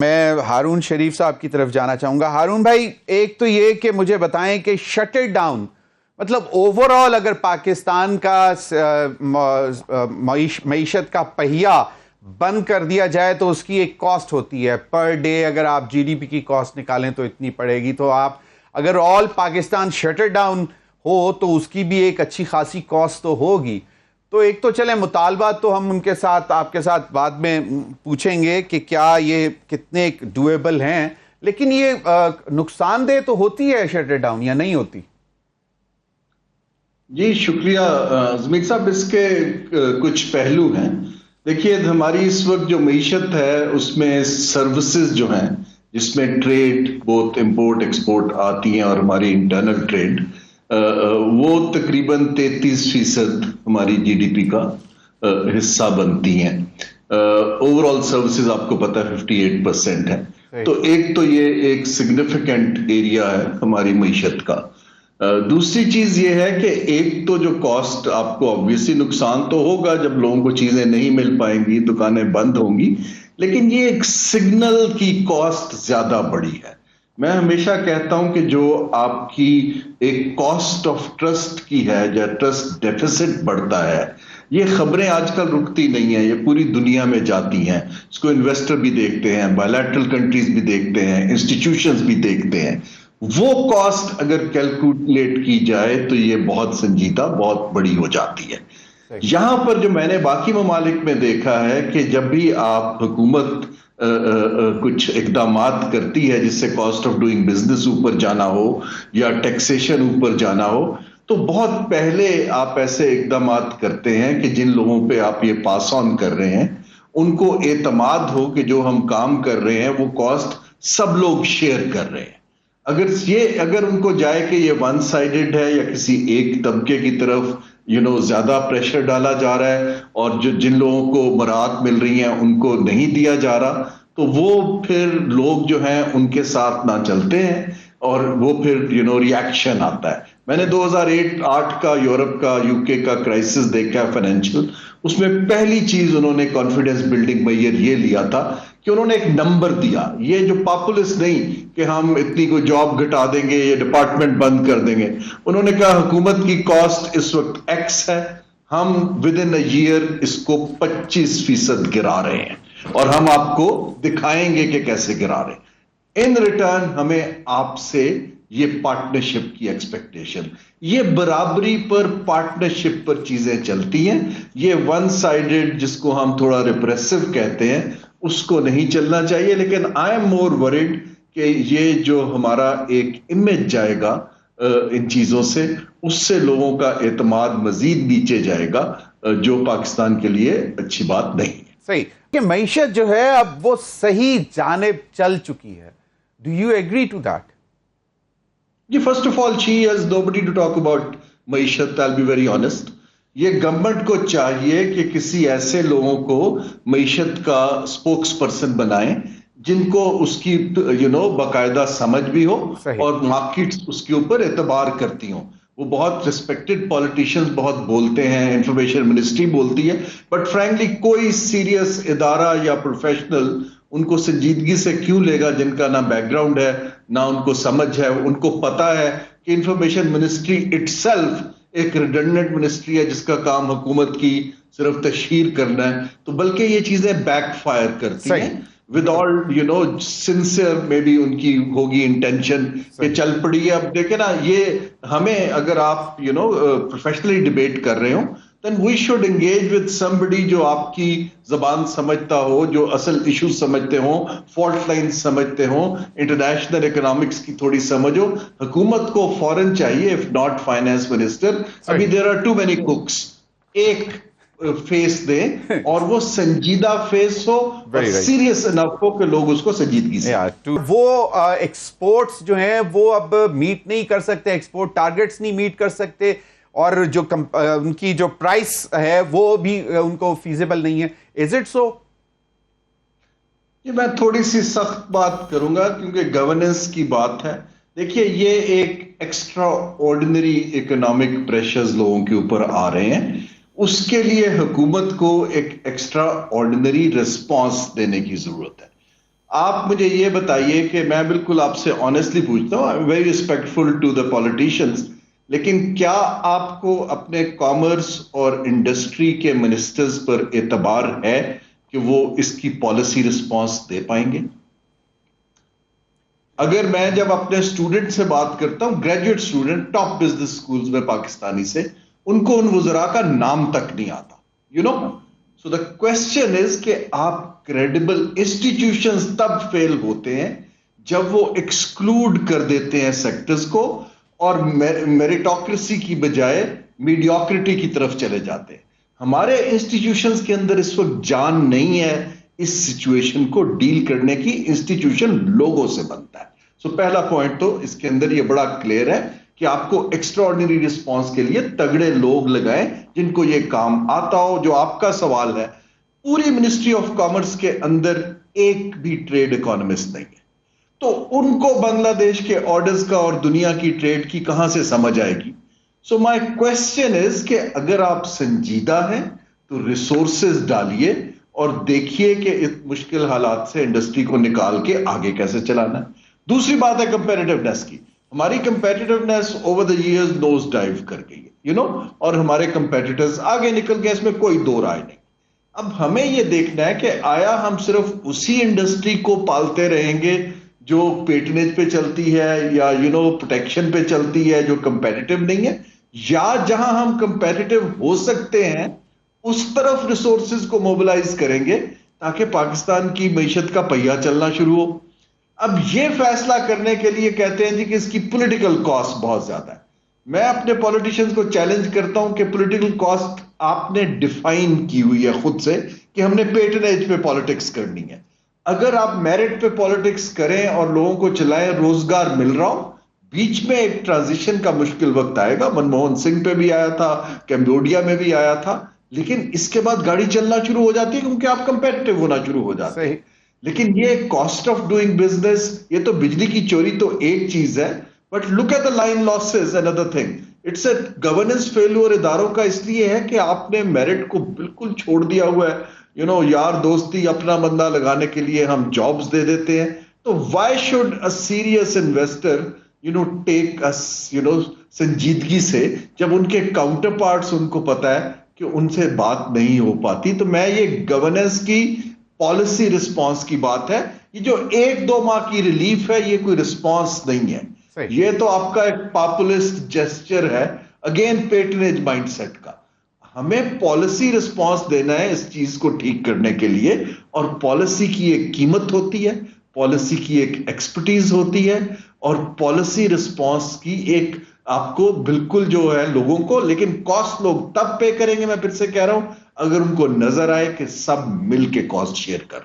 मैं हारून शरीफ साहब की तरफ जाना चाहूंगा। हारून भाई, एक तो ये कि मुझे बताएं कि शट इट डाउन मतलब ओवरऑल अगर पाकिस्तान का मईशत का पहिया बंद कर दिया जाए तो उसकी एक कॉस्ट होती है पर डे। अगर आप जीडीपी की कॉस्ट निकालें तो इतनी पड़ेगी। तो आप अगर all Pakistan shut it down हो तो उसकी भी एक अच्छी खासी कॉस्ट तो होगी। तो एक तो चले मुतालबा तो हम उनके साथ आपके साथ बाद में पूछेंगे कि क्या ये कितने डुएबल हैं, लेकिन ये नुकसानदेह तो होती है शट इट डाउन या नहीं होती? जी शुक्रिया ज़मीर साहब। इसके कुछ पहलू हैं। देखिए, हमारी इस वक्त जो मईशत है उसमें सर्विसेज जो हैं, जिसमें ट्रेड बोथ इंपोर्ट एक्सपोर्ट आती हैं और हमारी इंटरनल ट्रेड, वो तकरीबन 33% हमारी जीडीपी का हिस्सा बनती हैं। ओवरऑल सर्विसेज आपको पता है 58% है। तो एक तो ये एक सिग्निफिकेंट एरिया है हमारी मईशत का। दूसरी चीज ये है कि एक तो जो कॉस्ट, आपको ऑब्वियसली नुकसान तो होगा जब लोगों को चीजें नहीं मिल पाएंगी, दुकानें बंद होंगी, लेकिन ये एक सिग्नल की कॉस्ट ज्यादा बड़ी है। मैं हमेशा कहता हूं कि जो आपकी एक कॉस्ट ऑफ ट्रस्ट की है, या ट्रस्ट डेफिसिट बढ़ता है, ये खबरें आजकल रुकती नहीं है, ये पूरी दुनिया में जाती हैं। इसको इन्वेस्टर भी देखते हैं, बायलैटरल कंट्रीज भी देखते हैं, इंस्टीट्यूशंस भी देखते हैं। वो कॉस्ट अगर कैलकुलेट की जाए तो ये बहुत संजीदा, बहुत बड़ी हो जाती है। यहां पर जो मैंने बाकी ममालिक में देखा है कि जब भी आप हुकूमत कुछ इकदामात करती है जिससे कॉस्ट ऑफ डूइंग बिजनेस ऊपर जाना हो या टैक्सेशन ऊपर जाना हो, तो बहुत पहले आप ऐसे इकदामात करते हैं कि जिन लोगों पे आप ये पास ऑन कर रहे हैं उनको एतमाद हो कि जो हम काम कर रहे हैं वो कॉस्ट सब लोग शेयर कर रहे हैं। अगर उनको जाए कि ये वन साइडेड है या किसी एक तबके की तरफ ज्यादा प्रेशर डाला जा रहा है और जो जिन लोगों को मराहत मिल रही हैं उनको नहीं दिया जा रहा, तो वो फिर लोग जो हैं उनके साथ ना चलते हैं और वो फिर रिएक्शन आता है। मैंने 2008 का यूरोप का, यूके का क्राइसिस देखा है फाइनेंशियल। उसमें पहली चीज उन्होंने कॉन्फिडेंस बिल्डिंग मेजर ये लिया था कि उन्होंने एक नंबर दिया। ये जो पॉपुलिस्ट नहीं कि हम इतनी को जॉब घटा देंगे, ये डिपार्टमेंट बंद कर देंगे। उन्होंने कहा हुकूमत की कॉस्ट इस वक्त एक्स है, हम विद इन अ ईयर इसको 25% गिरा रहे हैं और हम आपको दिखाएंगे कि कैसे गिरा रहे हैं। इन रिटर्न हमें आपसे ये पार्टनरशिप की एक्सपेक्टेशन, ये बराबरी पर, पार्टनरशिप पर चीजें चलती हैं। ये वन साइडेड, जिसको हम थोड़ा रिप्रेसिव कहते हैं, उसको नहीं चलना चाहिए। लेकिन आई एम मोर वरिड कि ये जो हमारा एक इमेज जाएगा इन चीजों से, उससे लोगों का एतमाद मजीद नीचे जाएगा, जो पाकिस्तान के लिए अच्छी बात नहीं है। सही कि मईशत जो है अब वो सही जानिब चल चुकी है। Do you agree to that? जी, first of all she has nobody to talk about मईशत। I will be very honest. ये गवर्नमेंट को चाहिए कि किसी ऐसे लोगों को मईशत का स्पोक्स पर्सन बनाएं जिनको उसकी बाकायदा समझ भी हो और मार्केट्स उसके ऊपर एतबार करती हो। वो बहुत रिस्पेक्टेड पॉलिटिशियंस बहुत बोलते हैं, इंफॉर्मेशन मिनिस्ट्री बोलती है, बट फ्रैंकली कोई सीरियस इदारा या प्रोफेशनल उनको संजीदगी से क्यों लेगा जिनका ना बैकग्राउंड है ना उनको समझ है। उनको पता है कि इंफॉर्मेशन मिनिस्ट्री इटसेल्फ एक रिडंडेंट मिनिस्ट्री है जिसका काम हुकूमत की सिर्फ तशहीर करना है। तो बल्कि ये चीजें बैकफायर करती हैं with all sincere may be उनकी होगी इंटेंशन कि चल पड़ी है। अब देखे ना, ये हमें अगर आप प्रोफेशनली डिबेट कर रहे हो, then we should engage with somebody जो आपकी जबान समझता हो, जो असल इशू समझते हो, फॉल्ट लाइन समझते हो, इंटरनेशनल इकोनॉमिक्स की थोड़ी समझ हो। हुकूमत को फौरन चाहिए, इफ नॉट फाइनेंस मिनिस्टर, अभी there are too many cooks, एक फेस दे और वो संजीदा फेस हो और सीरियस इनफ हो कि लोग उसको संजीदगी से। वो एक्सपोर्ट्स जो हैं वो अब मीट नहीं कर सकते, एक्सपोर्ट टारगेट्स नहीं मीट कर सकते, और जो उनकी जो प्राइस है वो भी उनको फीजिबल नहीं है। Is it so? ये मैं थोड़ी सी सख्त बात करूंगा क्योंकि गवर्नेंस की बात है। देखिए, ये एक एक्स्ट्रा ऑर्डिनरी इकोनॉमिक प्रेशर्स लोगों के ऊपर आ रहे हैं, उसके लिए हुकूमत को एक एक्स्ट्रा ऑर्डिनरी रिस्पॉन्स देने की जरूरत है। आप मुझे ये बताइए कि मैं बिल्कुल आपसे ऑनेस्टली पूछता हूँ, I am very respectful to the politicians, लेकिन क्या आपको अपने कॉमर्स और इंडस्ट्री के मिनिस्टर्स पर एतबार है कि वो इसकी पॉलिसी रिस्पांस दे पाएंगे? अगर मैं जब अपने स्टूडेंट से बात करता हूं, graduate student top business schools में पाकिस्तानी से, उनको उन वज़रा का नाम तक नहीं आता, you know. So the question is कि आप क्रेडिबल इंस्टीट्यूशंस तब फेल होते हैं जब वो एक्सक्लूड कर देते हैं सेक्टर्स को और मेरिटोक्रेसी की बजाय मीडियोक्रिटी की तरफ चले जाते हैं। हमारे इंस्टीट्यूशंस के अंदर इस वक्त जान नहीं है इस सिचुएशन को डील करने की। इंस्टीट्यूशन लोगों से बनता है। सो पहला पॉइंट तो इसके अंदर ये बड़ा क्लियर है कि आपको एक्स्ट्राऑर्डिनरी रिस्पांस के लिए तगड़े लोग लगाएं जिनको ये काम आता हो। जो आपका सवाल है, पूरी मिनिस्ट्री ऑफ कॉमर्स के अंदर एक भी ट्रेड इकोनॉमिस्ट नहीं है, तो उनको बांग्लादेश के ऑर्डर्स का और दुनिया की ट्रेड की कहां से समझ आएगी? सो माय क्वेश्चन इज कि अगर आप संजीदा हैं तो रिसोर्सेज डालिए और देखिए कि इस मुश्किल हालात से इंडस्ट्री को निकाल के आगे कैसे चलाना है। दूसरी बात है कंपेटिटिवनेस की। हमारी competitiveness over the years nose dive कर गई है, यू नो, और हमारे कंपेटिटर्स आगे निकल गए, इसमें कोई दो राय नहीं। अब हमें यह देखना है कि आया हम सिर्फ उसी इंडस्ट्री को पालते रहेंगे जो पेटनेज पे चलती है या यू नो प्रोटेक्शन पे चलती है, जो कंपेटिटिव नहीं है, या जहां हम कंपेटिटिव हो सकते हैं उस तरफ रिसोर्सेज को मोबिलाइज करेंगे ताकि पाकिस्तान की मईशत का पहिया चलना शुरू हो। अब यह फैसला करने के लिए कहते हैं जी कि इसकी पॉलिटिकल कॉस्ट बहुत ज्यादा है। मैं अपने पॉलिटिशियंस को चैलेंज करता हूं कि पॉलिटिकल कॉस्ट आपने डिफाइन की हुई है खुद से कि हमने पेटनेज पे पॉलिटिक्स करनी है। अगर आप मेरिट पे पॉलिटिक्स करें और लोगों को चलाएं, रोजगार मिल रहा हो, बीच में एक ट्रांजिशन का मुश्किल वक्त आएगा। मनमोहन सिंह पे भी आया था, कैम्बोडिया में भी आया था, लेकिन इसके बाद गाड़ी चलना शुरू हो जाती है क्योंकि आप कंपेटिटिव होना शुरू हो जाते हैं। लेकिन ये कॉस्ट ऑफ डूइंग बिजनेस, ये तो बिजली की चोरी तो एक चीज है, but look at the line losses, another thing. It's a governance failure इदारों का इसलिए है कि आपने मेरिट को बिल्कुल छोड़ दिया हुआ है। यू नो, यार दोस्ती अपना बंदा लगाने के लिए हम जॉब्स दे देते हैं। तो why should a serious investor you know take us you know संजीदगी से, जब उनके काउंटर पार्ट्स उनको पता है कि उनसे बात नहीं हो पाती। तो मैं ये गवर्नेंस की पॉलिसी रिस्पांस की बात है। ये जो 1-2 माह की रिलीफ है, ये कोई रिस्पांस नहीं है। ये तो आपका एक पॉपुलिस्ट जेस्चर है, अगेन पेटनेज माइंडसेट का। हमें पॉलिसी रिस्पांस देना है इस चीज को ठीक करने के लिए, और पॉलिसी की एक कीमत होती है, पॉलिसी की एक एक्सपर्टीज होती है, और पॉलिसी रिस्पांस की एक आपको बिल्कुल जो है लोगों को, लेकिन कॉस्ट लोग तब पे करेंगे, मैं फिर से कह रहा हूं, अगर उनको नजर आए कि सब मिलके कॉस्ट शेयर कर रहे हैं।